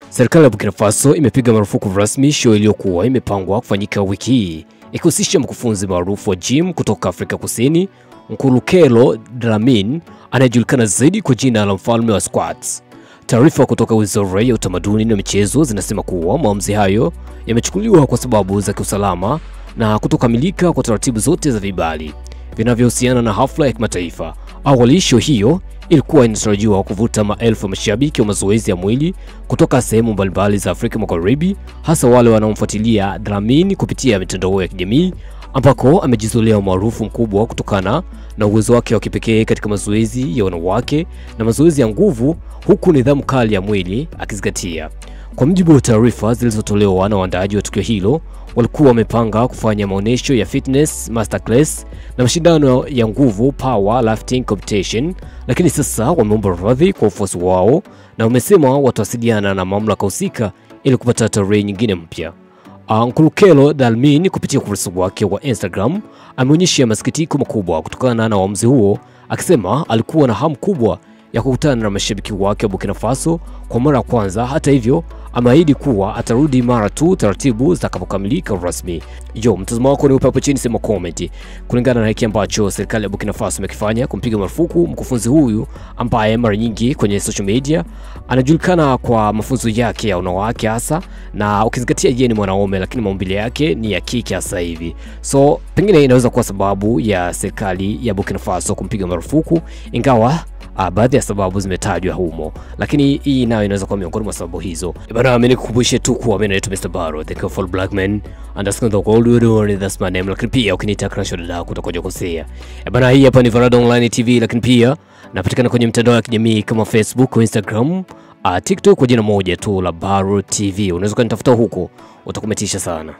Serikali ya Burkina Faso imepiga marufuku rasmi show iliyokuwa imepangwa kufanyika wiki hii ikihusisha mkufunzi maarufu wa gym kutoka Afrika Kusini, Nkululeko Dlamini, anayejulikana zaidi kwa jina la mfalme wa squats. Taarifa kutoka Wizara ya Utamaduni na Michezo zinasema kuwa maamuzi hayo yamechukuliwa kwa sababu za kiusalama na kutokamilika kwa taratibu zote za vibali vinavyohusiana na hafla ya kimataifa. Awali show hiyo ilikuwa inatarajiwa kuvuta maelfu ya mashabiki wa mazoezi ya mwili kutoka sehemu mbalimbali za Afrika Magharibi, hasa wale wanaomfuatilia Dlamini kupitia mitandao ya kijamii, ambako amejizolea umaarufu mkubwa kutokana na uwezo wake wa kipekee katika mazoezi ya wanawake na mazoezi ya nguvu, huku nidhamu kali ya mwili akizingatia. Kwa mujibu wa taarifa zilizotolewa na waandaaji wa tukio hilo, walikuwa wamepanga kufanya maonesho ya fitness masterclass na mashindano ya nguvu power lifting competition, lakini sasa wameomba radhi kwa ufuasi wao na wamesema watawasiliana na mamlaka husika ili kupata tarehe nyingine mpya. Nkululeko Dlamini kupitia ukurasa wake wa Instagram ameonyesha masikitiko makubwa kutokana na uamuzi huo, akisema alikuwa na hamu kubwa ya kukutana na mashabiki wake wa Burkina Faso kwa mara ya kwanza. Hata hivyo, ameahidi kuwa atarudi mara tu taratibu zitakapokamilika rasmi. Mtazamo wako ni upe hapo chini, sema comment kulingana na hiki ambacho serikali ya Burkina Faso imekifanya kumpiga marufuku mkufunzi huyu ambaye mara nyingi kwenye social media anajulikana kwa mafunzo yake ya wanawake hasa, na ukizingatia yeye ni mwanaume lakini maumbile yake ni ya kike hasa hivi. So pengine inaweza kuwa sababu ya serikali ya Burkina Faso kumpiga marufuku, ingawa baadhi ya sababu zimetajwa humo, lakini hii nayo inaweza kuwa miongoni mwa sababu hizo. Bana, mimi nikukumbushe tu kuwa mimi naitwa Mr. Baro, the Careful Black Man, understand the world we do, that's my name. Lakini pia ukiniita Crash dada utakoja kukosea. Bana, hii hapa ni Varada Online TV, lakini pia napatikana kwenye mitandao ya kijamii kama Facebook, Instagram, TikTok kwa jina moja tu la Baro TV. Unaweza kunitafuta huko, utakumetisha sana.